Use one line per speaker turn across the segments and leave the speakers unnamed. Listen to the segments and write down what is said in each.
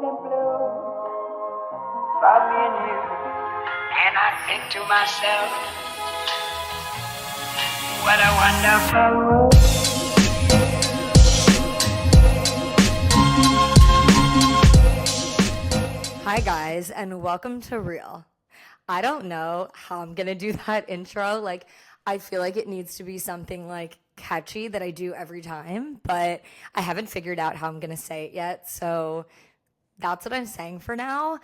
and blue for me and you. And I think to myself, what a wonderful world.
Hi guys, and welcome to Real. I don't know how I'm gonna do that intro. Like, I feel like it needs to be something like catchy that I do every time, but I haven't figured out how I'm gonna say it yet. So that's what I'm saying for now.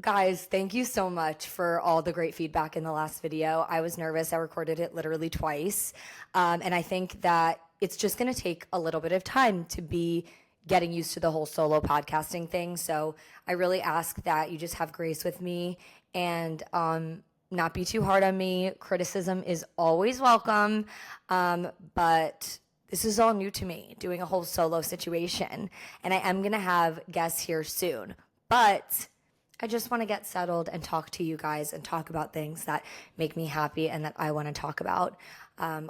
Guys, thank you so much for all the great feedback in the last video. I was nervous. I recorded it literally twice. And I think that it's just going to take a little bit of time to be getting used to the whole solo podcasting thing. So I really ask that you just have grace with me and not be too hard on me. Criticism is always welcome. But this is all new to me, doing a whole solo situation. And I am going to have guests here soon. But I just want to get settled and talk to you guys and talk about things that make me happy and that I want to talk about.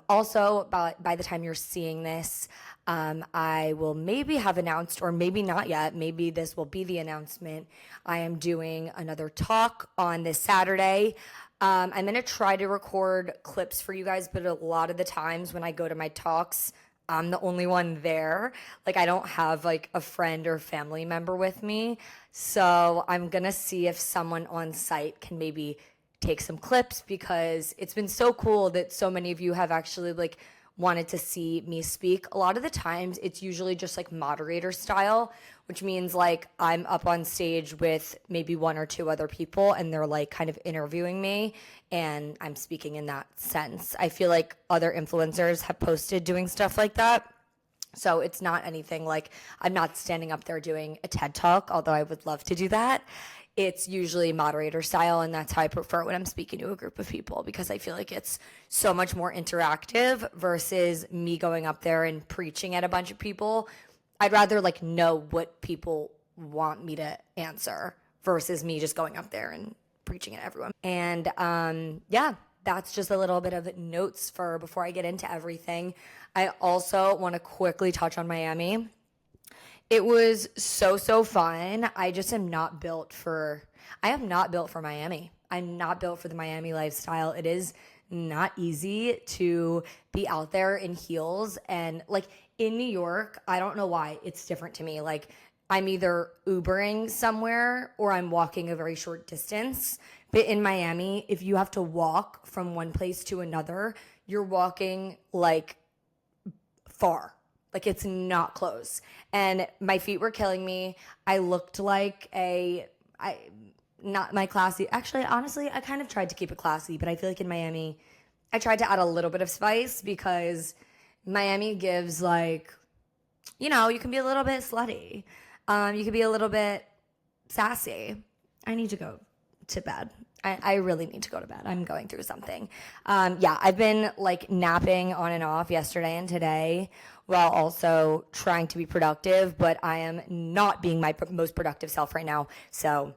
Also, by the time you're seeing this, I will maybe have announced, or maybe not yet, maybe this will be the announcement. I am doing another talk on this Saturday. I'm going to try to record clips for you guys, but a lot of the times when I go to my talks, I'm the only one there. Like, I don't have like a friend or family member with me. So I'm going to see if someone on site can maybe take some clips, because it's been so cool that so many of you have actually like wanted to see me speak. A lot of the times it's usually just like moderator style, which means like I'm up on stage with maybe one or two other people and they're like kind of interviewing me and I'm speaking in that sense. I feel like other influencers have posted doing stuff like that. So it's not anything like, I'm not standing up there doing a TED Talk, although I would love to do that. It's usually moderator style, and that's how I prefer when I'm speaking to a group of people, because I feel like it's so much more interactive versus me going up there and preaching at a bunch of people. I'd rather like know what people want me to answer versus me just going up there and preaching at everyone. And yeah, that's just a little bit of notes for before I get into everything. I also want to quickly touch on Miami. It was so fun. I just am not built for Miami. I'm not built for the Miami lifestyle. It is not easy to be out there in heels, and like in New York, I don't know why it's different to me. Like, I'm either Ubering somewhere or I'm walking a very short distance. But in Miami, if you have to walk from one place to another, you're walking like far. Like, it's not close. And my feet were killing me. I looked like not my classy. Actually, honestly, I kind of tried to keep it classy, but I feel like in Miami, I tried to add a little bit of spice, because Miami gives like, you can be a little bit slutty. You can be a little bit sassy. I need to go to bed. I really need to go to bed. I'm going through something. Yeah, I've been like napping on and off yesterday and today while also trying to be productive, but I am not being my most productive self right now. So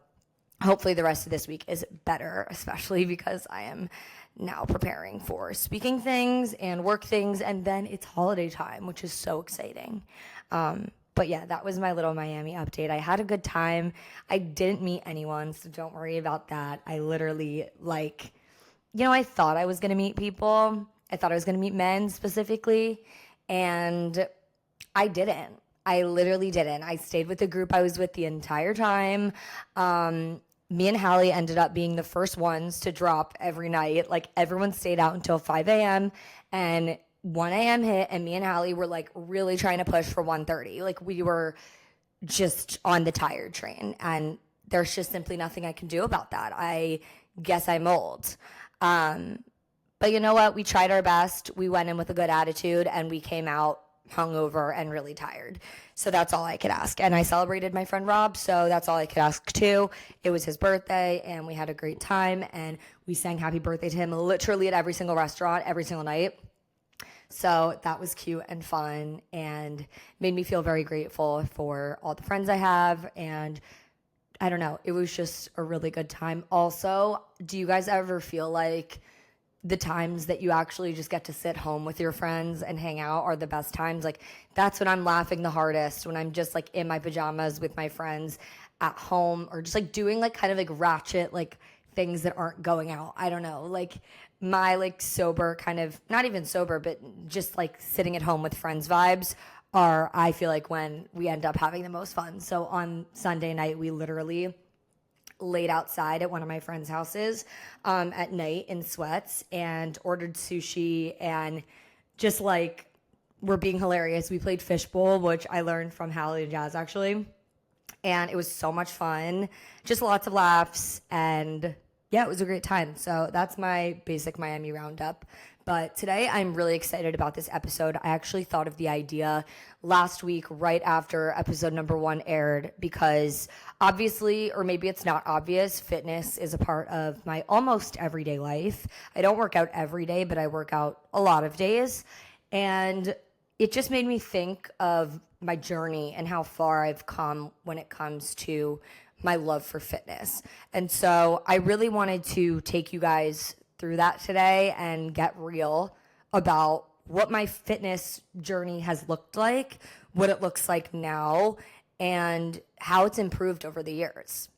hopefully the rest of this week is better, especially because I am now preparing for speaking things and work things, and then it's holiday time, which is so exciting. But yeah, that was my little Miami update. I had a good time. I didn't meet anyone, so don't worry about that. I literally, I thought I was going to meet people. I thought I was going to meet men specifically, and I didn't. I literally didn't. I stayed with the group I was with the entire time. Me and Hallie ended up being the first ones to drop every night. Like, everyone stayed out until 5 a.m. and 1 a.m. hit, and me and Hallie were like really trying to push for 1:30. Like, we were just on the tired train, and there's just simply nothing I can do about that. I guess I'm old. But you know what? We tried our best. We went in with a good attitude, and we came out hungover and really tired. So that's all I could ask. And I celebrated my friend Rob, so that's all I could ask too. It was his birthday, and we had a great time, and we sang happy birthday to him literally at every single restaurant, every single night. So that was cute and fun and made me feel very grateful for all the friends I have. And I don't know, it was just a really good time. Also, do you guys ever feel like the times that you actually just get to sit home with your friends and hang out are the best times. Like, that's when I'm laughing the hardest, when I'm just like in my pajamas with my friends at home, or just like doing like kind of like ratchet like things that aren't going out. I don't know. Like, my like sober kind of, not even sober, but just like sitting at home with friends vibes are, I feel like, when we end up having the most fun. So on Sunday night, we literally laid outside at one of my friends' houses at night in sweats and ordered sushi, and just like, we're being hilarious. We played fishbowl, which I learned from Hallie and Jazz actually. And it was so much fun. Just lots of laughs, and yeah, it was a great time. So that's my basic Miami roundup. But today I'm really excited about this episode. I actually thought of the idea last week right after episode number 1 aired, because obviously, or maybe it's not obvious, fitness is a part of my almost everyday life. I don't work out every day, but I work out a lot of days. And it just made me think of my journey and how far I've come when it comes to my love for fitness. And so I really wanted to take you guys through that today and get real about what my fitness journey has looked like, what it looks like now, and how it's improved over the years.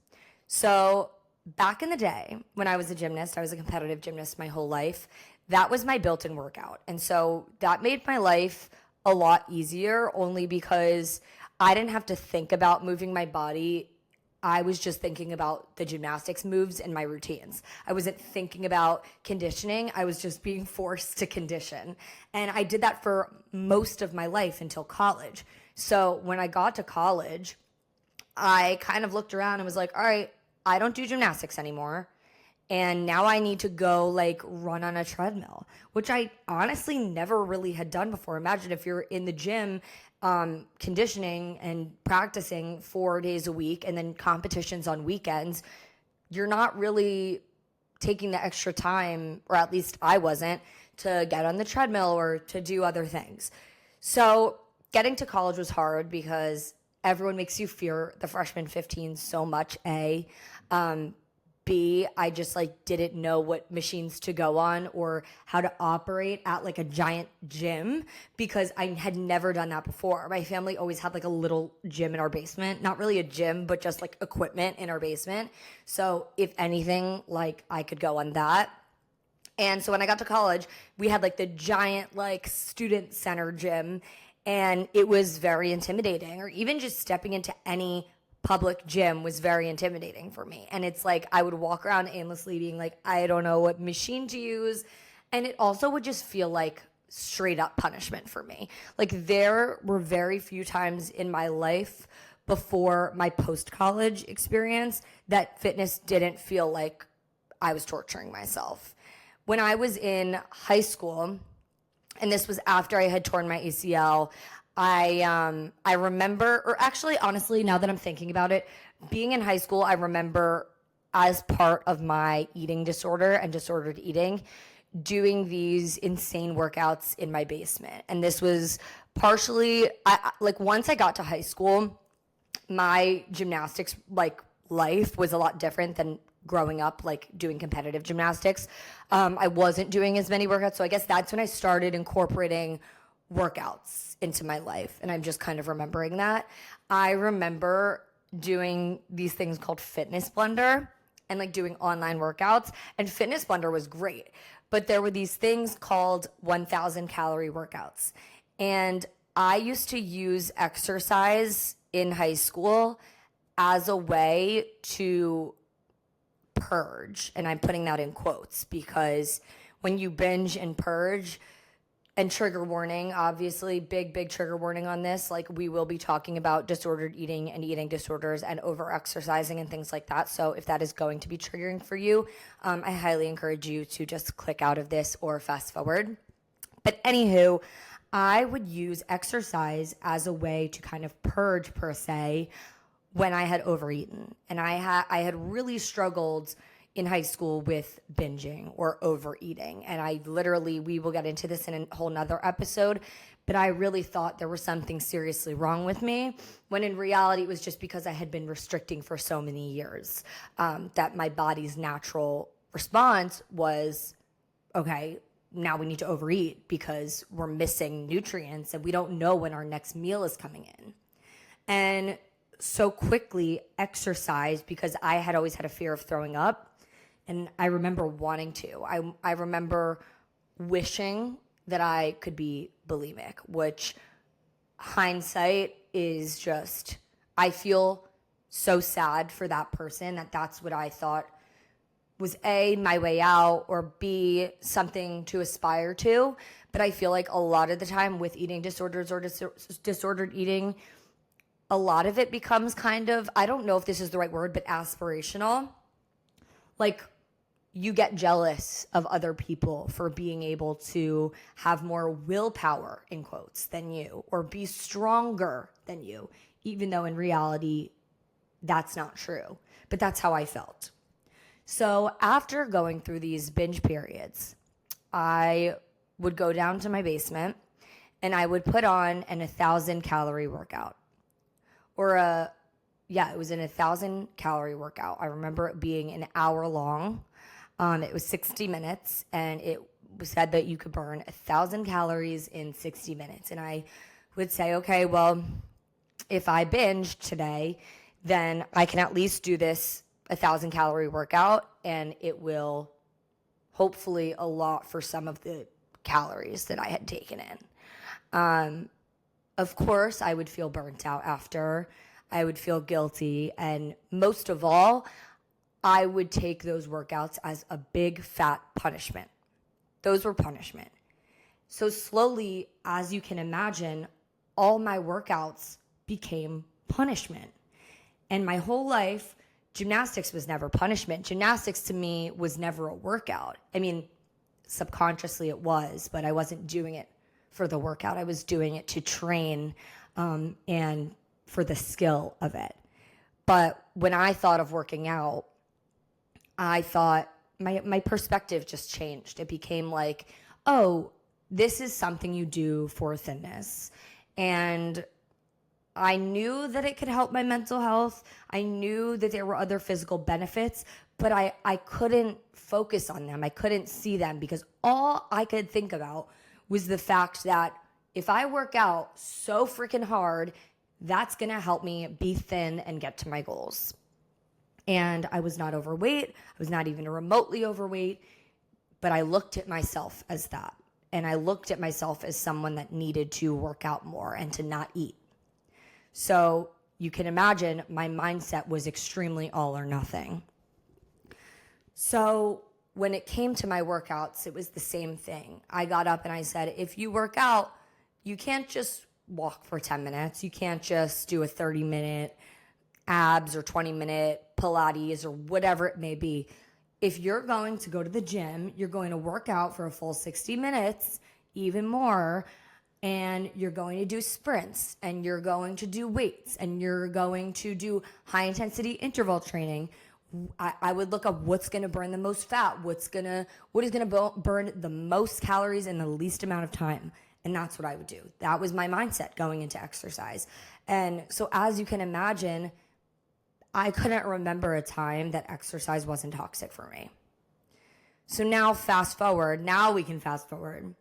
So back in the day when I was a gymnast, I was a competitive gymnast my whole life. That was my built-in workout. And so that made my life a lot easier, only because I didn't have to think about moving my body. I was just thinking about the gymnastics moves and my routines. I wasn't thinking about conditioning. I was just being forced to condition. And I did that for most of my life until college. So when I got to college, I kind of looked around and was like, all right, I don't do gymnastics anymore. And now I need to go like run on a treadmill, which I honestly never really had done before. Imagine if you're in the gym conditioning and practicing 4 days a week and then competitions on weekends. You're not really taking the extra time, or at least I wasn't, to get on the treadmill or to do other things. So getting to college was hard because everyone makes you fear the freshman 15 so much, A. B, I just like didn't know what machines to go on or how to operate at like a giant gym, because I had never done that before. My family always had like a little gym in our basement, not really a gym, but just like equipment in our basement. So if anything, like I could go on that. And so when I got to college, we had like the giant like student center gym, and it was very intimidating. Or even just stepping into any public gym was very intimidating for me. And it's like I would walk around aimlessly being like, I don't know what machine to use. And it also would just feel like straight up punishment for me. Like, there were very few times in my life before my post-college experience that fitness didn't feel like I was torturing myself. When I was in high school, and this was after I had torn my ACL, I remember, or actually, honestly, now that I'm thinking about it, being in high school, I remember, as part of my eating disorder and disordered eating, doing these insane workouts in my basement. And this was partially, like, once I got to high school, my gymnastics like life was a lot different than growing up like doing competitive gymnastics. I wasn't doing as many workouts, so I guess that's when I started incorporating workouts into my life, and I'm just kind of remembering that. I remember doing these things called Fitness Blender and like doing online workouts, and Fitness Blender was great, but there were these things called 1,000 calorie workouts, and I used to use exercise in high school as a way to purge, and I'm putting that in quotes because when you binge and purge, and trigger warning, obviously, big trigger warning on this. Like, we will be talking about disordered eating and eating disorders and over exercising and things like that. So if that is going to be triggering for you, I highly encourage you to just click out of this or fast forward. But anywho, I would use exercise as a way to kind of purge, per se, when I had overeaten. And I had really struggled in high school with binging or overeating. And I literally, we will get into this in a whole nother episode, but I really thought there was something seriously wrong with me, when in reality it was just because I had been restricting for so many years, that my body's natural response was okay, now we need to overeat because we're missing nutrients and we don't know when our next meal is coming in. And so quickly exercise, because I had always had a fear of throwing up, and I remember wanting to. I remember wishing that I could be bulimic, which hindsight is just, I feel so sad for that person that that's what I thought was A, my way out, or B, something to aspire to. But I feel like a lot of the time with eating disorders or disordered eating, a lot of it becomes kind of, I don't know if this is the right word, but aspirational. Like, you get jealous of other people for being able to have more willpower, in quotes, than you, or be stronger than you, even though in reality, that's not true. But that's how I felt. So after going through these binge periods, I would go down to my basement and I would put on an 1,000-calorie workout. It was an 1,000-calorie workout. I remember it being an hour long. It was 60 minutes, and it said that you could burn 1,000 calories in 60 minutes. And I would say, okay, well, if I binge today, then I can at least do this 1,000-calorie workout, and it will hopefully allot for some of the calories that I had taken in. Of course, I would feel burnt out after. I would feel guilty, and most of all, I would take those workouts as a big fat punishment. Those were punishment. So slowly, as you can imagine, all my workouts became punishment. And my whole life, gymnastics was never punishment. Gymnastics to me was never a workout. I mean, subconsciously it was, but I wasn't doing it for the workout. I was doing it to train and for the skill of it. But when I thought of working out, I thought my perspective just changed. It became like, oh, this is something you do for thinness. And I knew that it could help my mental health. I knew that there were other physical benefits, but I couldn't focus on them. I couldn't see them because all I could think about was the fact that if I work out so freaking hard, that's going to help me be thin and get to my goals. And I was not overweight. I was not even remotely overweight, but I looked at myself as that. And I looked at myself as someone that needed to work out more and to not eat. So you can imagine my mindset was extremely all or nothing. So when it came to my workouts, it was the same thing. I got up and I said, if you work out, you can't just walk for 10 minutes. You can't just do a 30-minute abs or 20-minute Pilates or whatever it may be. If you're going to go to the gym, you're going to work out for a full 60 minutes, even more, and you're going to do sprints, and you're going to do weights, and you're going to do high-intensity interval training. I would look up what's going to burn the most fat, what is going to burn the most calories in the least amount of time. And that's what I would do. That was my mindset going into exercise. And so as you can imagine, I couldn't remember a time that exercise wasn't toxic for me. So now we can fast forward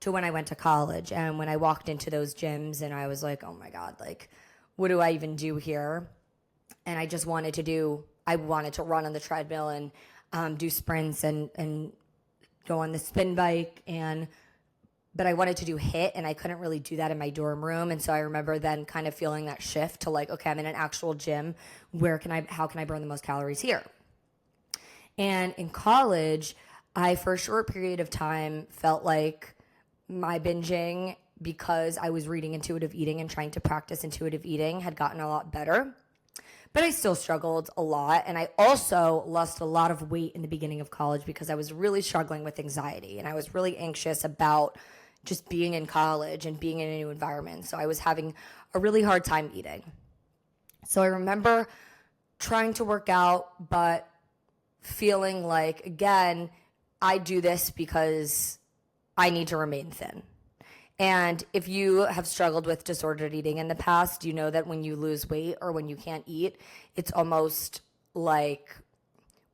to when I went to college and when I walked into those gyms and I was like, oh my God, like, what do I even do here? And I just wanted to run on the treadmill and do sprints and go on the spin bike but I wanted to do HIIT, and I couldn't really do that in my dorm room. And so I remember then kind of feeling that shift to like, okay, I'm in an actual gym. How can I burn the most calories here? And in college, I, for a short period of time, felt like my binging, because I was reading intuitive eating and trying to practice intuitive eating, had gotten a lot better. But I still struggled a lot. And I also lost a lot of weight in the beginning of college because I was really struggling with anxiety. And I was really anxious about just being in college and being in a new environment. So I was having a really hard time eating. So I remember trying to work out, but feeling like, again, I do this because I need to remain thin. And if you have struggled with disordered eating in the past, you know that when you lose weight or when you can't eat, it's almost like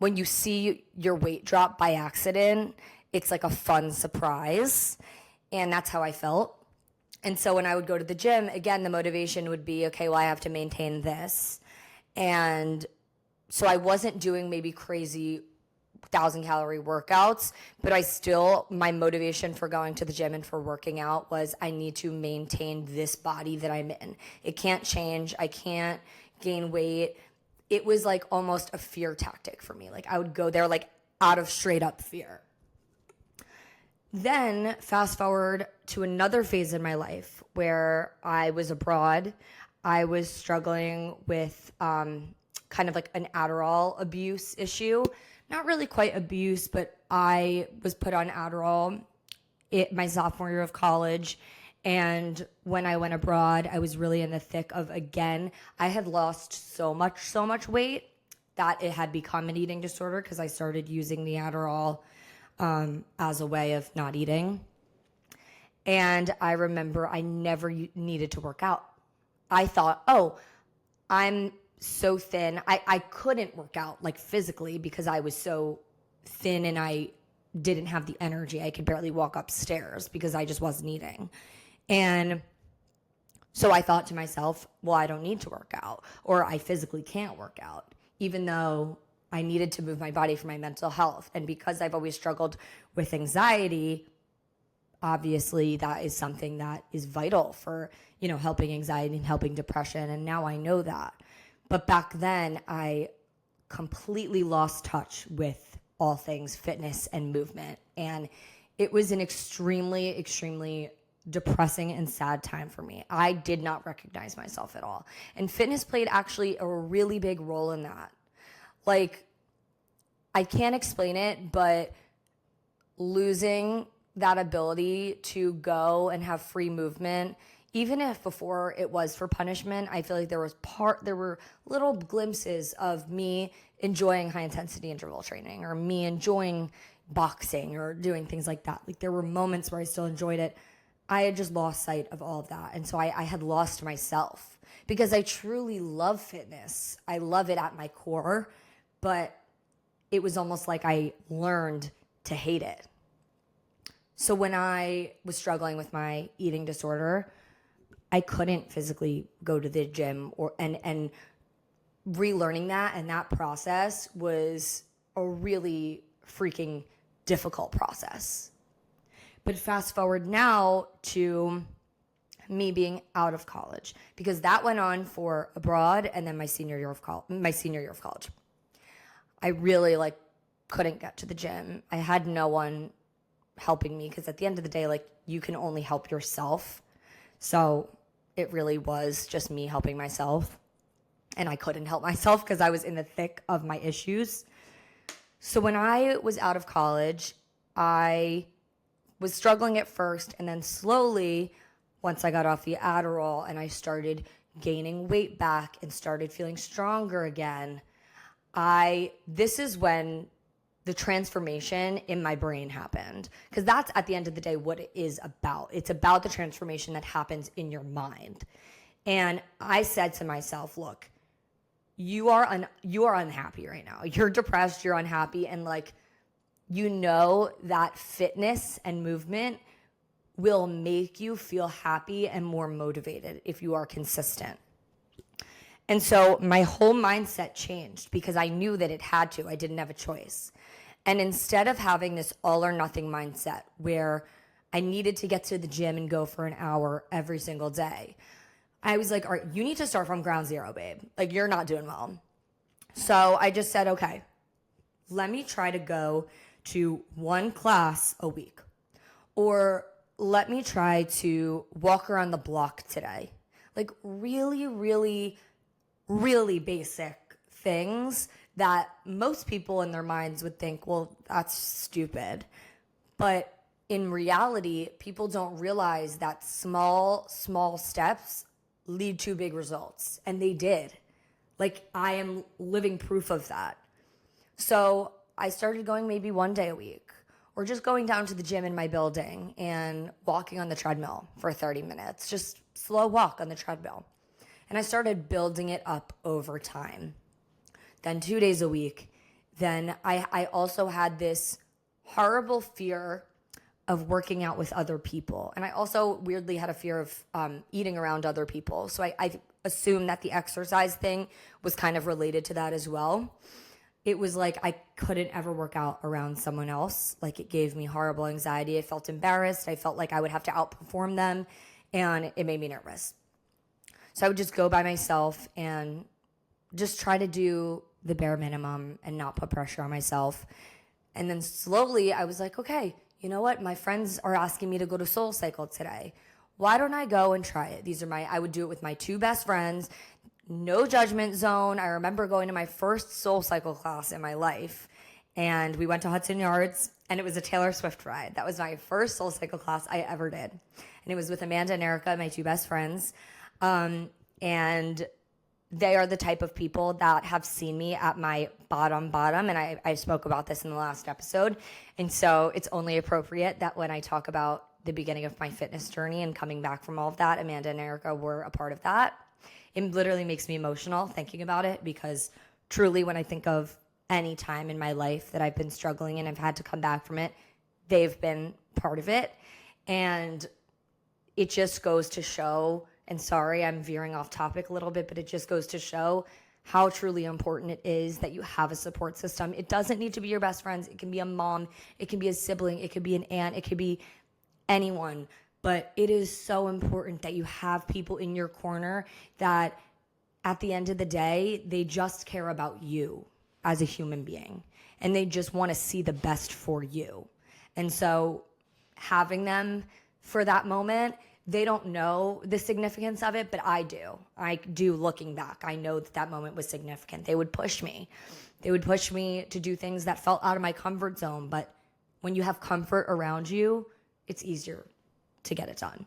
when you see your weight drop by accident, it's like a fun surprise. And that's how I felt. And so when I would go to the gym, again, the motivation would be, okay, well, I have to maintain this. And so I wasn't doing maybe crazy 1,000-calorie workouts, but my motivation for going to the gym and for working out was I need to maintain this body that I'm in. It can't change. I can't gain weight. It was like almost a fear tactic for me. Like I would go there like out of straight up fear. Then fast forward to another phase in my life where I was abroad. I was struggling with kind of like an Adderall abuse issue. Not really quite abuse, but I was put on Adderall my sophomore year of college. And when I went abroad, I was really in the thick of, again, I had lost so much weight that it had become an eating disorder because I started using the Adderall as a way of not eating. And I remember I never needed to work out. I thought, oh, I'm so thin. I couldn't work out like physically because I was so thin and I didn't have the energy. I could barely walk upstairs because I just wasn't eating. And so I thought to myself, well, I don't need to work out, or I physically can't work out, even though I needed to move my body for my mental health. And because I've always struggled with anxiety, obviously that is something that is vital for, helping anxiety and helping depression. And now I know that. But back then I completely lost touch with all things fitness and movement. And it was an extremely, extremely depressing and sad time for me. I did not recognize myself at all. And fitness played actually a really big role in that. Like, I can't explain it, but losing that ability to go and have free movement, even if before it was for punishment, I feel like there were little glimpses of me enjoying high intensity interval training or me enjoying boxing or doing things like that. Like there were moments where I still enjoyed it. I had just lost sight of all of that. And so I had lost myself because I truly love fitness. I love it at my core, but it was almost like I learned to hate it. So when I was struggling with my eating disorder, I couldn't physically go to the gym and relearning that, and that process was a really freaking difficult process. But fast forward now to me being out of college, because that went on for abroad and then my senior year of college. I really couldn't get to the gym. I had no one helping me because at the end of the day, you can only help yourself. So it really was just me helping myself. And I couldn't help myself because I was in the thick of my issues. So when I was out of college, I was struggling at first, and then slowly, once I got off the Adderall and I started gaining weight back and started feeling stronger again, this is when the transformation in my brain happened. Because that's at the end of the day what it is about. It's about the transformation that happens in your mind. And I said to myself, look, you are unhappy right now. You're depressed, you're unhappy, and that fitness and movement will make you feel happy and more motivated if you are consistent. And so my whole mindset changed because I knew that it had to. I didn't have a choice. And instead of having this all or nothing mindset where I needed to get to the gym and go for an hour every single day, I was like, all right, you need to start from ground zero, babe. You're not doing well. So I just said, okay, let me try to go to one class a week, or let me try to walk around the block today. Really, really, really basic things that most people in their minds would think, well, that's stupid. But in reality, people don't realize that small steps lead to big results. And they did. I am living proof of that. So I started going maybe one day a week, or just going down to the gym in my building and walking on the treadmill for 30 minutes, just slow walk on the treadmill. And I started building it up over time. Then 2 days a week. Then I also had this horrible fear of working out with other people. And I also weirdly had a fear of eating around other people. So I assumed that the exercise thing was kind of related to that as well. It was like I couldn't ever work out around someone else. Like it gave me horrible anxiety. I felt embarrassed. I felt like I would have to outperform them, and it made me nervous. So I would just go by myself and just try to do the bare minimum and not put pressure on myself. And then slowly I was like, okay, you know what? My friends are asking me to go to Soul Cycle today. Why don't I go and try it? I would do it with my two best friends. No judgment zone. I remember going to my first Soul Cycle class in my life, and we went to Hudson Yards, and it was a Taylor Swift ride. That was my first Soul Cycle class I ever did. And it was with Amanda and Erica, my two best friends. And they are the type of people that have seen me at my bottom, and I spoke about this in the last episode. And so it's only appropriate that when I talk about the beginning of my fitness journey and coming back from all of that, Amanda and Erica were a part of that. It literally makes me emotional thinking about it, because truly when I think of any time in my life that I've been struggling and I've had to come back from it, they've been part of it. And it just goes to show, and sorry, I'm veering off topic a little bit, but it just goes to show how truly important it is that you have a support system. It doesn't need to be your best friends. It can be a mom. It can be a sibling. It could be an aunt. It could be anyone. But it is so important that you have people in your corner that at the end of the day, they just care about you as a human being. And they just want to see the best for you. And so having them for that moment, they don't know the significance of it, but I do. I do looking back. I know that that moment was significant. They would push me. They would push me to do things that felt out of my comfort zone. But when you have comfort around you, it's easier to get it done.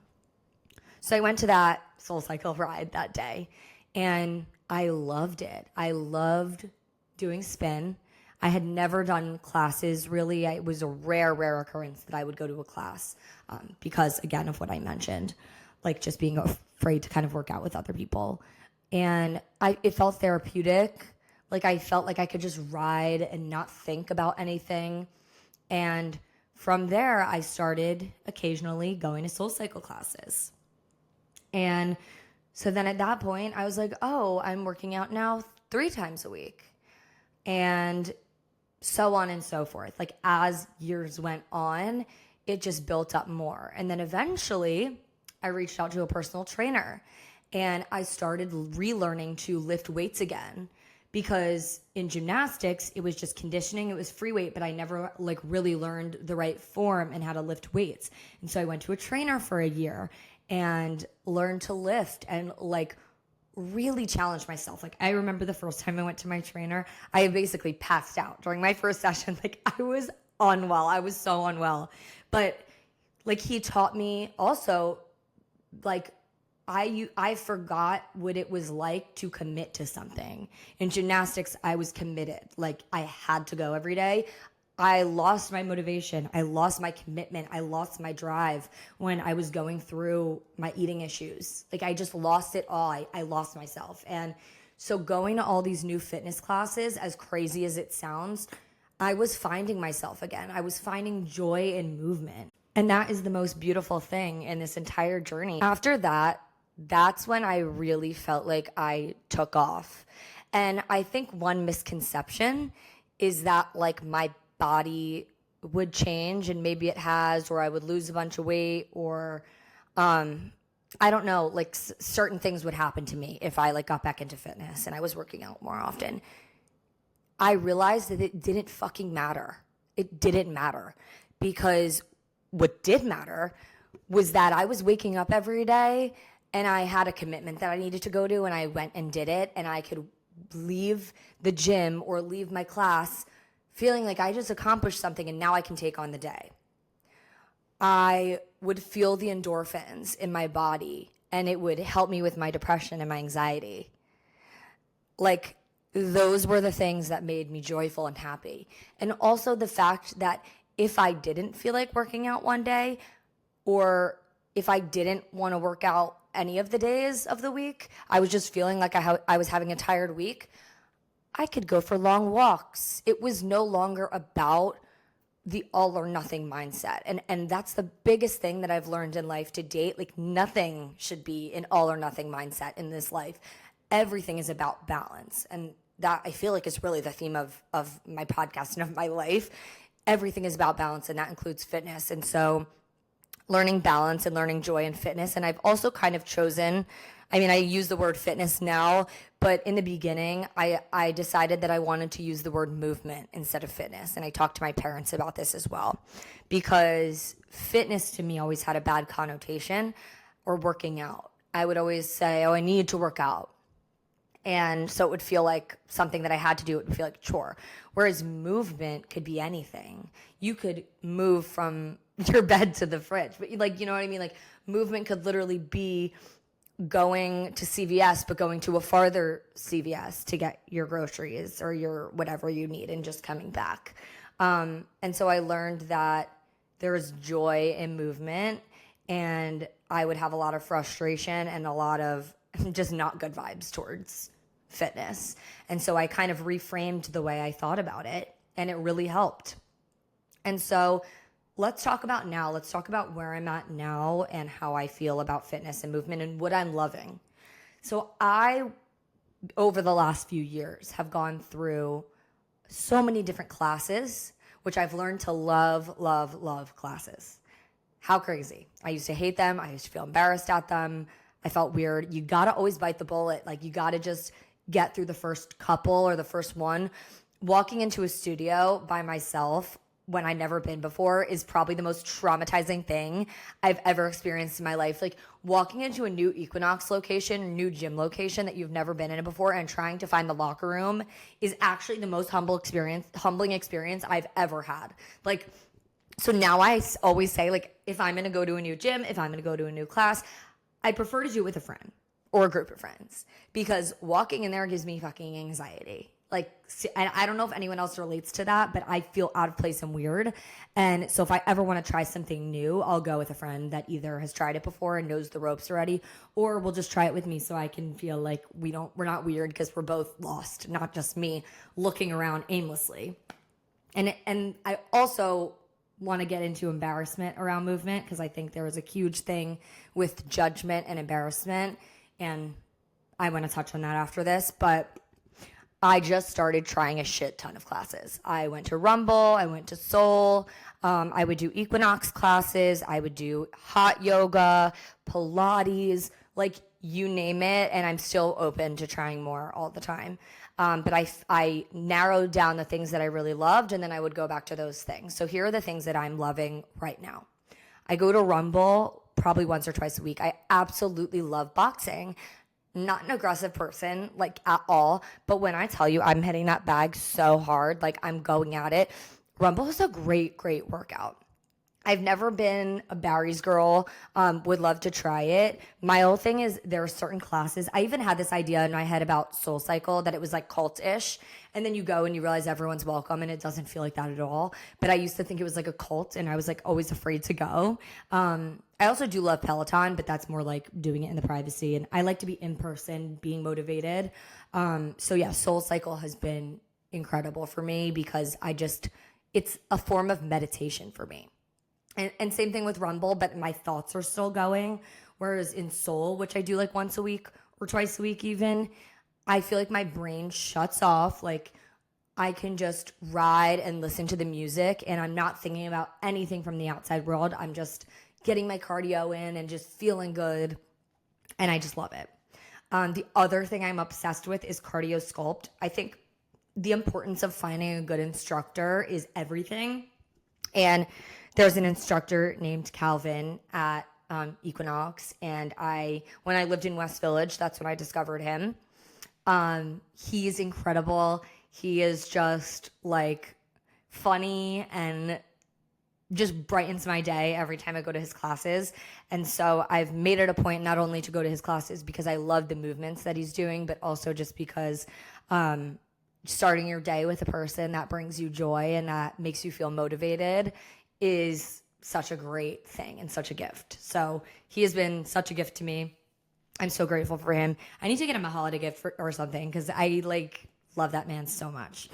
So I went to that Soul Cycle ride that day, and I loved it. I loved doing spin. I had never done classes, really. It was a rare occurrence that I would go to a class because, again, of what I mentioned, like just being afraid to kind of work out with other people. And it felt therapeutic. Like I felt like I could just ride and not think about anything. And from there, I started occasionally going to Soul Cycle classes. And so then at that point, I was like, oh, I'm working out now 3 times a week. And so on and so forth. Like as years went on, it just built up more. And then eventually I reached out to a personal trainer, and I started relearning to lift weights again, because in gymnastics, it was just conditioning. It was free weight, but I never like really learned the right form and how to lift weights. And so I went to a trainer for a year and learned to lift and like really challenged myself. Like I remember the first time I went to my trainer, I basically passed out during my first session. Like I was unwell. I was so unwell. But like he taught me also, like I forgot what it was like to commit to something. In gymnastics, I was committed. Like I had to go every day. I lost my motivation. I lost my commitment. I lost my drive when I was going through my eating issues. Like I just lost it all. I lost myself. And so going to all these new fitness classes, as crazy as it sounds, I was finding myself again. I was finding joy in movement. And that is the most beautiful thing in this entire journey. After that, that's when I really felt like I took off. And I think one misconception is that like my body would change, and maybe it has, or I would lose a bunch of weight, or I don't know, like certain things would happen to me if I like got back into fitness and I was working out more often. I realized that it didn't fucking matter. It didn't matter, because what did matter was that I was waking up every day and I had a commitment that I needed to go to, and I went and did it, and I could leave the gym or leave my class feeling like I just accomplished something and now I can take on the day. I would feel the endorphins in my body, and it would help me with my depression and my anxiety. Like those were the things that made me joyful and happy. And also the fact that if I didn't feel like working out one day, or if I didn't want to work out any of the days of the week, I was just feeling like I was having a tired week, I could go for long walks. It was no longer about the all or nothing mindset. And that's the biggest thing that I've learned in life to date. Like, nothing should be an all or nothing mindset in this life. Everything is about balance. And that, I feel like, is really the theme of my podcast and of my life. Everything is about balance, and that includes fitness. And so learning balance and learning joy in fitness. And I've also kind of chosen, I mean, I use the word fitness now, but in the beginning, I decided that I wanted to use the word movement instead of fitness. And I talked to my parents about this as well, because fitness to me always had a bad connotation, or working out. I would always say, oh, I need to work out. And so it would feel like something that I had to do. It would feel like a chore. Whereas movement could be anything. You could move from your bed to the fridge. But, like, you know what I mean? Like, movement could literally be going to CVS, but going to a farther CVS to get your groceries or your whatever you need, and just coming back. And so I learned that there is joy in movement, and I would have a lot of frustration and a lot of just not good vibes towards fitness. And so I kind of reframed the way I thought about it, and it really helped. And so let's talk about now. Let's talk about where I'm at now and how I feel about fitness and movement and what I'm loving. So I, over the last few years, have gone through so many different classes, which I've learned to love, love, love classes. How crazy. I used to hate them. I used to feel embarrassed at them. I felt weird. You got to always bite the bullet. Like, you got to just get through the first couple or the first one. Walking into a studio by myself when I've never been before is probably the most traumatizing thing I've ever experienced in my life. Like, walking into a new Equinox location, new gym location that you've never been in before, and trying to find the locker room is actually the most humbling experience I've ever had. Like, so now I always say, like, if I'm going to go to a new gym, if I'm going to go to a new class, I prefer to do it with a friend or a group of friends, because walking in there gives me fucking anxiety. Like, and I don't know if anyone else relates to that, but I feel out of place and weird. And so if I ever want to try something new, I'll go with a friend that either has tried it before and knows the ropes already, or will just try it with me so I can feel like we're not weird, because we're both lost, not just me looking around aimlessly. And I also want to get into embarrassment around movement, because I think there is a huge thing with judgment and embarrassment, and I want to touch on that after this. But I just started trying a shit ton of classes. I went to Rumble, I went to Soul, I would do Equinox classes, I would do hot yoga, Pilates, like, you name it, and I'm still open to trying more all the time. But I narrowed down the things that I really loved, and then I would go back to those things. So here are the things that I'm loving right now. I go to Rumble probably once or twice a week. I absolutely love boxing. Not an aggressive person, like, at all. But when I tell you I'm hitting that bag so hard, like, I'm going at it, Rumble is a great, great workout. I've never been a Barry's girl, would love to try it. My whole thing is, there are certain classes. I even had this idea in my head about Soul Cycle, that it was like cult-ish. And then you go and you realize everyone's welcome, and it doesn't feel like that at all. But I used to think it was like a cult, and I was like always afraid to go. I also do love Peloton, but that's more like doing it in the privacy. And I like to be in person, being motivated. So yeah, Soul Cycle has been incredible for me, because it's a form of meditation for me. And same thing with Rumble, but my thoughts are still going. Whereas in Soul, which I do like once a week or twice a week even, I feel like my brain shuts off. Like, I can just ride and listen to the music, and I'm not thinking about anything from the outside world. I'm just getting my cardio in and just feeling good, and I just love it. The other thing I'm obsessed with is cardio sculpt. I think the importance of finding a good instructor is everything. And there's an instructor named Calvin at Equinox, and when I lived in West Village, that's when I discovered him. He's incredible. He is just, like, funny and just brightens my day every time I go to his classes. And so I've made it a point not only to go to his classes because I love the movements that he's doing, but also just because starting your day with a person that brings you joy and that makes you feel motivated is such a great thing and such a gift. So he has been such a gift to me. I'm so grateful for him. I need to get him a holiday gift or something, because I, like, love that man so much.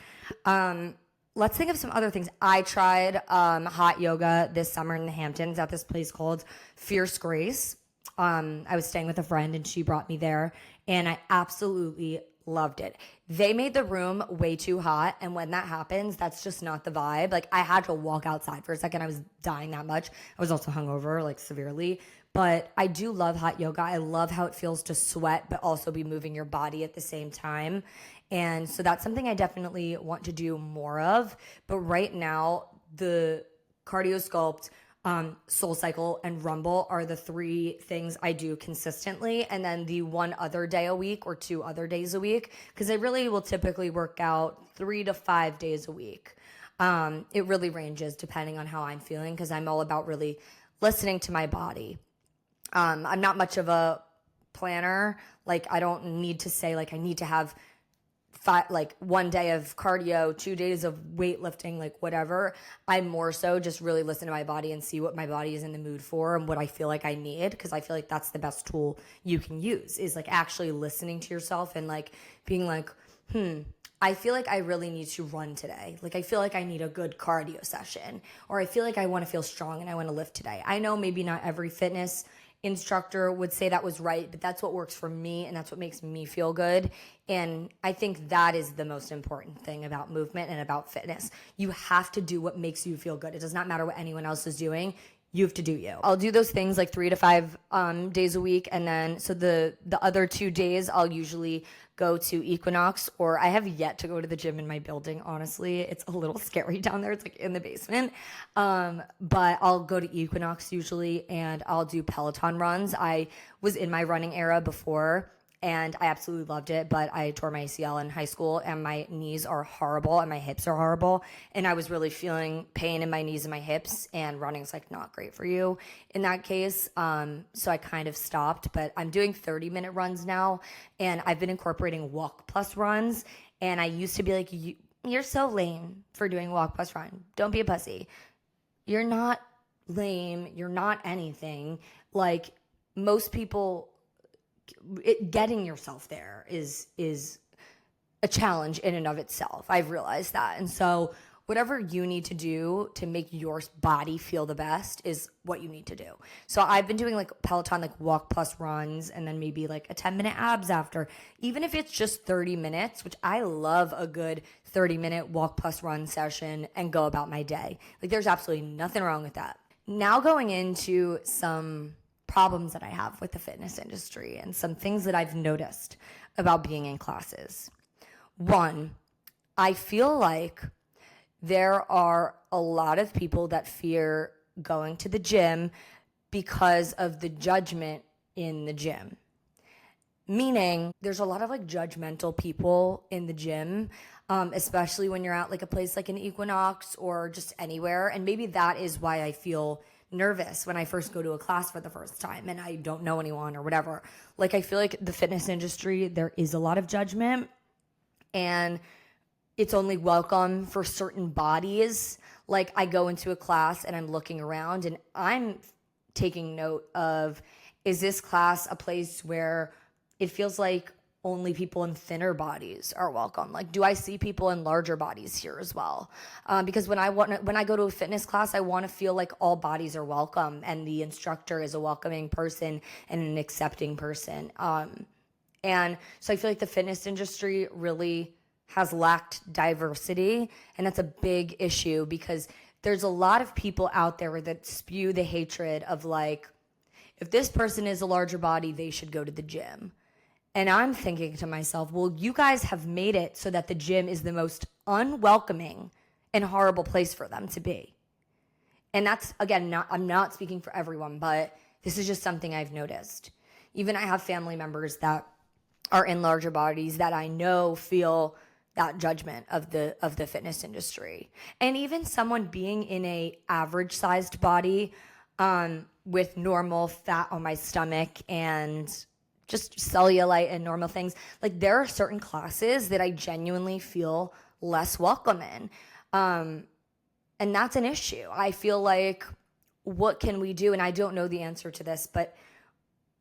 let's think of some other things. I tried hot yoga this summer in the Hamptons at this place called Fierce Grace. I was staying with a friend and she brought me there, and I absolutely loved it. They made the room way too hot, and when that happens, that's just not the vibe. Like, I had to walk outside for a second. I was dying that much. I was also hungover, like severely. But I do love hot yoga. I love how it feels to sweat, but also be moving your body at the same time. And so that's something I definitely want to do more of. But right now, the cardio sculpt, Soul Cycle, and Rumble are the three things I do consistently. And then the one other day a week or 2 other days a week, because I really will typically work out 3 to 5 days a week. It really ranges depending on how I'm feeling, because I'm all about really listening to my body. I'm not much of a planner. Like, I don't need to say, like, I need to have 1 day of cardio, 2 days of weightlifting, like whatever. I more so just really listen to my body and see what my body is in the mood for and what I feel like I need, because I feel like that's the best tool you can use, is like actually listening to yourself and like being like, I feel like I really need to run today. Like, I feel like I need a good cardio session, or I feel like I want to feel strong and I want to lift today. I know maybe not every fitness instructor would say that was right, but that's what works for me and that's what makes me feel good. And I think that is the most important thing about movement and about fitness. You have to do what makes you feel good. It does not matter what anyone else is doing. You have to do you. I'll do those things like 3 to 5 days a week, and then so the other 2 days I'll usually go to Equinox, or I have yet to go to the gym in my building. Honestly, it's a little scary down there. It's like in the basement, but I'll go to Equinox usually, and I'll do Peloton runs. I was in my running era before, and I absolutely loved it, but I tore my ACL in high school, and my knees are horrible and my hips are horrible, and I was really feeling pain in my knees and my hips, and running's like not great for you in that case. So I kind of stopped, but I'm doing 30-minute runs now, and I've been incorporating walk plus runs. And I used to be like, you're so lame for doing walk plus run. Don't be a pussy. You're not lame. You're not anything. Like, most people, getting yourself there is a challenge in and of itself. I've realized that. And so whatever you need to do to make your body feel the best is what you need to do. So I've been doing like Peloton, like walk plus runs, and then maybe like a 10-minute abs after, even if it's just 30 minutes, which I love a good 30-minute walk plus run session, and go about my day. Like, there's absolutely nothing wrong with that. Now going into some problems that I have with the fitness industry and some things that I've noticed about being in classes. One, I feel like there are a lot of people that fear going to the gym because of the judgment in the gym. Meaning, there's a lot of like judgmental people in the gym, especially when you're at like a place like an Equinox or just anywhere. And maybe that is why I feel nervous when I first go to a class for the first time and I don't know anyone or whatever. Like, I feel like the fitness industry, there is a lot of judgment, and it's only welcome for certain bodies. Like, I go into a class and I'm looking around and I'm taking note of, is this class a place where it feels like only people in thinner bodies are welcome? Like, do I see people in larger bodies here as well? Because when I go to a fitness class, I want to feel like all bodies are welcome and the instructor is a welcoming person and an accepting person. And so I feel like the fitness industry really has lacked diversity, and that's a big issue because there's a lot of people out there that spew the hatred of like, if this person is a larger body, they should go to the gym. And I'm thinking to myself, well, you guys have made it so that the gym is the most unwelcoming and horrible place for them to be. And that's, again, I'm not speaking for everyone, but this is just something I've noticed. Even I have family members that are in larger bodies that I know feel that judgment of the fitness industry. And even someone being in a average sized body, with normal fat on my stomach and just cellulite and normal things, like, there are certain classes that I genuinely feel less welcome in. And that's an issue. I feel like, what can we do? And I don't know the answer to this, but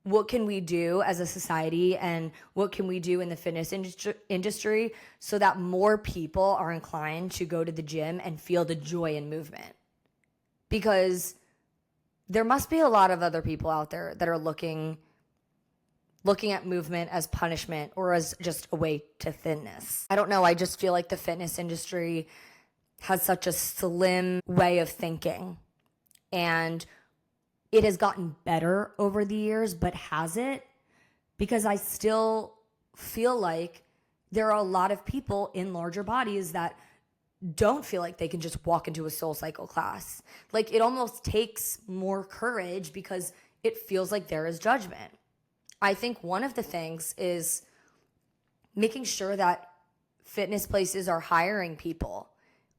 what can we do as a society and what can we do in the fitness industry so that more people are inclined to go to the gym and feel the joy in movement? Because there must be a lot of other people out there that are looking at movement as punishment or as just a way to thinness. I don't know. I just feel like the fitness industry has such a slim way of thinking, and it has gotten better over the years, but has it? Because I still feel like there are a lot of people in larger bodies that don't feel like they can just walk into a SoulCycle class. Like, it almost takes more courage because it feels like there is judgment. I think one of the things is making sure that fitness places are hiring people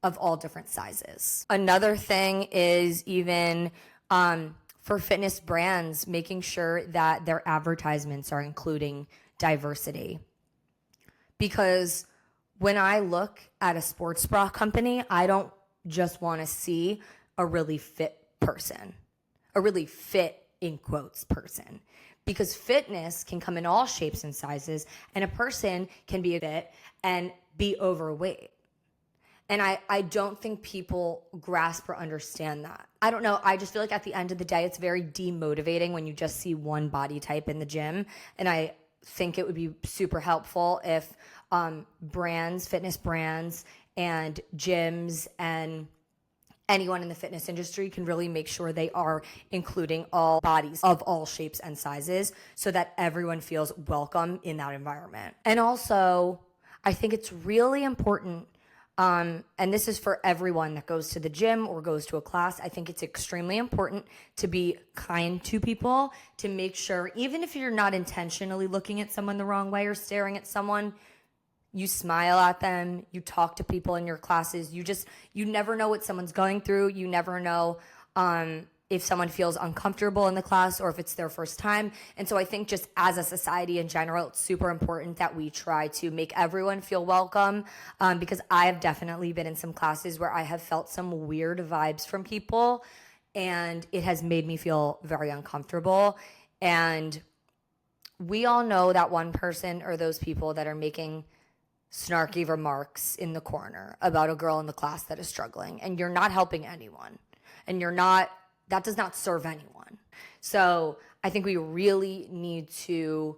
of all different sizes. Another thing is even for fitness brands, making sure that their advertisements are including diversity. Because when I look at a sports bra company, I don't just want to see a really fit person, a really fit, in quotes, person. Because fitness can come in all shapes and sizes, and a person can be fit and be overweight. And I don't think people grasp or understand that. I don't know. I just feel like at the end of the day, it's very demotivating when you just see one body type in the gym. And I think it would be super helpful if brands, fitness brands, and gyms and anyone in the fitness industry can really make sure they are including all bodies of all shapes and sizes so that everyone feels welcome in that environment. And also, I think it's really important, and this is for everyone that goes to the gym or goes to a class, I think it's extremely important to be kind to people, to make sure, even if you're not intentionally looking at someone the wrong way or staring at someone, you smile at them, you talk to people in your classes. You never know what someone's going through. You never know if someone feels uncomfortable in the class or if it's their first time. And so I think just as a society in general, it's super important that we try to make everyone feel welcome, because I have definitely been in some classes where I have felt some weird vibes from people, and it has made me feel very uncomfortable. And we all know that one person or those people that are making snarky remarks in the corner about a girl in the class that is struggling, and you're not helping anyone, and that does not serve anyone. So I think we really need to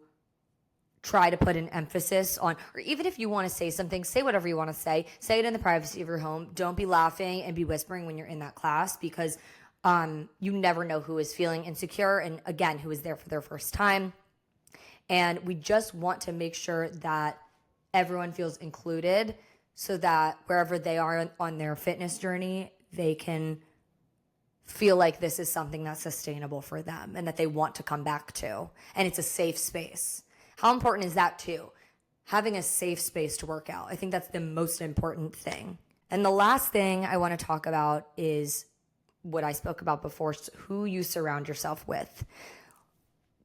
try to put an emphasis on, or even if you want to say something, say whatever you want to say it in the privacy of your home. Don't be laughing and be whispering when you're in that class, because you never know who is feeling insecure, and again, who is there for their first time. And we just want to make sure that everyone feels included so that wherever they are on their fitness journey, they can feel like this is something that's sustainable for them and that they want to come back to. And it's a safe space. How important is that too? Having a safe space to work out. I think that's the most important thing. And the last thing I want to talk about is what I spoke about before, who you surround yourself with.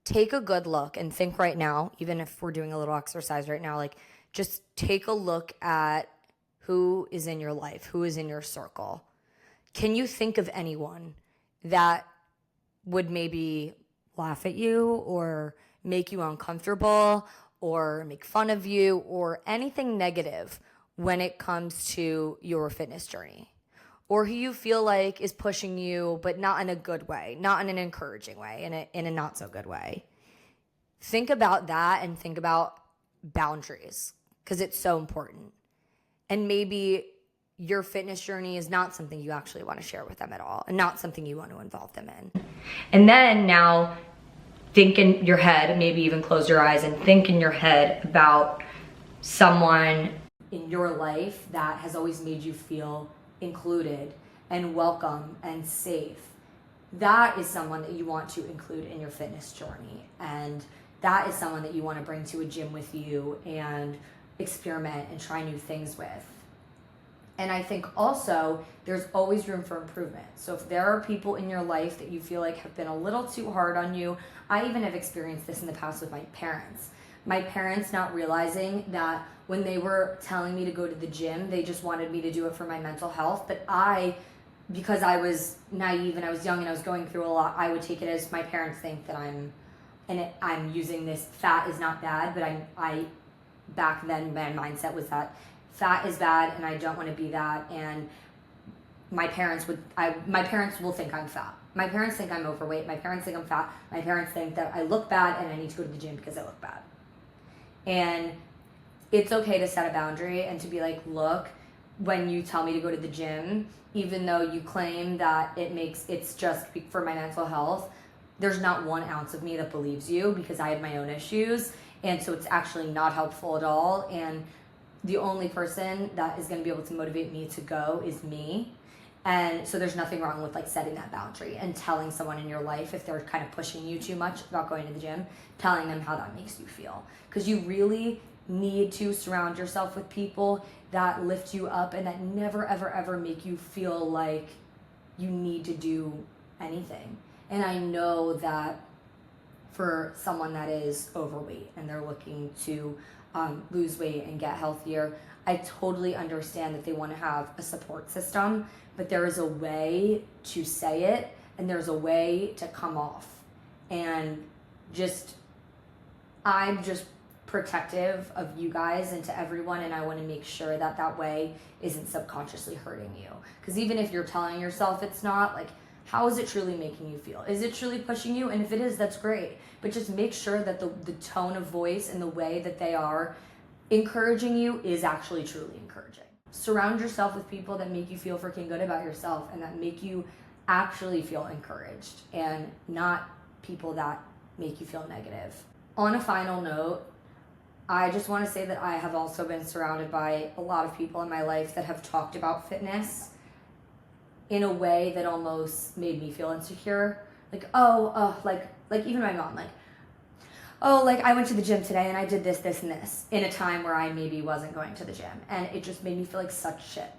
Take a good look and think right now, even if we're doing a little exercise right now, like, just take a look at who is in your life, who is in your circle. Can you think of anyone that would maybe laugh at you or make you uncomfortable or make fun of you or anything negative when it comes to your fitness journey? Or who you feel like is pushing you, but not in a good way, not in an encouraging way, in a not so good way. Think about that and think about boundaries, because it's so important. And maybe your fitness journey is not something you actually want to share with them at all, and not something you want to involve them in. And then now think in your head, maybe even close your eyes and think in your head about someone in your life that has always made you feel included and welcome and safe. That is someone that you want to include in your fitness journey. And that is someone that you want to bring to a gym with you and experiment and try new things with. And I think also there's always room for improvement. So if there are people in your life that you feel like have been a little too hard on you, I even have experienced this in the past with my parents. My parents not realizing that when they were telling me to go to the gym, they just wanted me to do it for my mental health. But because I was naive and I was young and I was going through a lot, I would take it as my parents think that I'm I'm using this, fat is not bad, but I back then my mindset was that fat is bad and I don't want to be that, and my parents will think I'm fat. My parents think I'm overweight. My parents think I'm fat. My parents think that I look bad and I need to go to the gym because I look bad. And it's okay to set a boundary and to be like, look, when you tell me to go to the gym, even though you claim that it's just for my mental health, there's not 1 ounce of me that believes you, because I have my own issues. And so it's actually not helpful at all. And the only person that is going to be able to motivate me to go is me. And so there's nothing wrong with like setting that boundary and telling someone in your life, if they're kind of pushing you too much about going to the gym, telling them how that makes you feel. Because you really need to surround yourself with people that lift you up and that never, ever, ever make you feel like you need to do anything. And I know that for someone that is overweight and they're looking to lose weight and get healthier, I totally understand that they want to have a support system, but there is a way to say it and there's a way to come off. And I'm just protective of you guys and to everyone, and I want to make sure that that way isn't subconsciously hurting you. Because even if you're telling yourself it's not, like, how is it truly making you feel? Is it truly pushing you? And if it is, that's great. But just make sure that the tone of voice and the way that they are encouraging you is actually truly encouraging. Surround yourself with people that make you feel freaking good about yourself and that make you actually feel encouraged, and not people that make you feel negative. On a final note, I just want to say that I have also been surrounded by a lot of people in my life that have talked about fitness in a way that almost made me feel insecure. Like, like even my mom, like, oh, like I went to the gym today and I did this, this, and this in a time where I maybe wasn't going to the gym. And it just made me feel like such shit.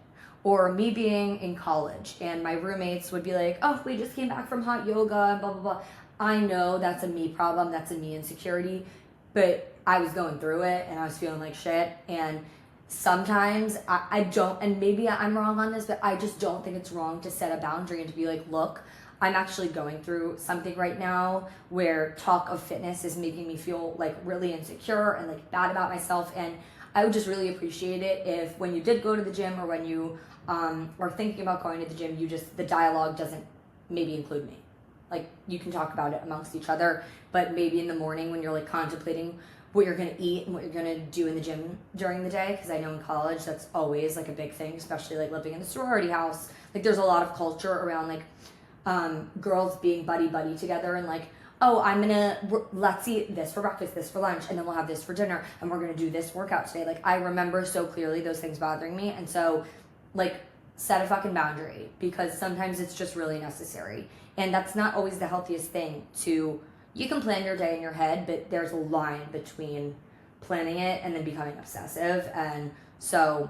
Or me being in college and my roommates would be like, oh, we just came back from hot yoga and blah, blah, blah. I know that's a me problem, that's a me insecurity, but I was going through it and I was feeling like shit. And sometimes I don't, and maybe I'm wrong on this, but I just don't think it's wrong to set a boundary and to be like, look, I'm actually going through something right now where talk of fitness is making me feel like really insecure and like bad about myself. And I would just really appreciate it if when you did go to the gym or when you are thinking about going to the gym, the dialogue doesn't maybe include me. Like, you can talk about it amongst each other, but maybe in the morning when you're like contemplating what you're going to eat and what you're going to do in the gym during the day, because I know in college that's always like a big thing, especially like living in the sorority house. Like, there's a lot of culture around like girls being buddy together and like, oh, let's eat this for breakfast, this for lunch, and then we'll have this for dinner, and we're going to do this workout today. Like, I remember so clearly those things bothering me. And so like, set a fucking boundary, because sometimes it's just really necessary. And that's not always the healthiest thing to, you can plan your day in your head, but there's a line between planning it and then becoming obsessive. And so,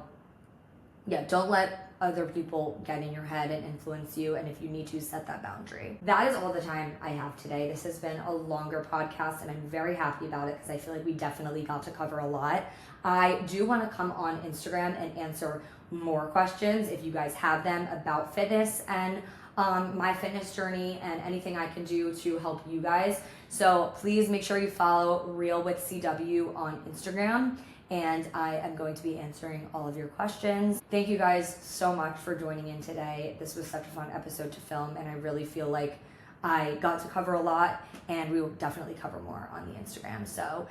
yeah, don't let other people get in your head and influence you. And if you need to, set that boundary. That is all the time I have today. This has been a longer podcast and I'm very happy about it because I feel like we definitely got to cover a lot. I do want to come on Instagram and answer more questions if you guys have them about fitness and my fitness journey and anything I can do to help you guys. So please make sure you follow Real with CW on Instagram, and I am going to be answering all of your questions. Thank you guys so much for joining in today. This was such a fun episode to film, and I really feel like I got to cover a lot, and we will definitely cover more on the Instagram. So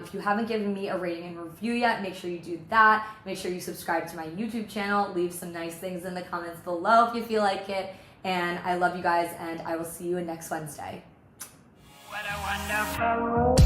if you haven't given me a rating and review yet, make sure you do that. Make sure you subscribe to my YouTube channel. Leave some nice things in the comments below if you feel like it. And I love you guys, and I will see you next Wednesday.
What a wonderful world.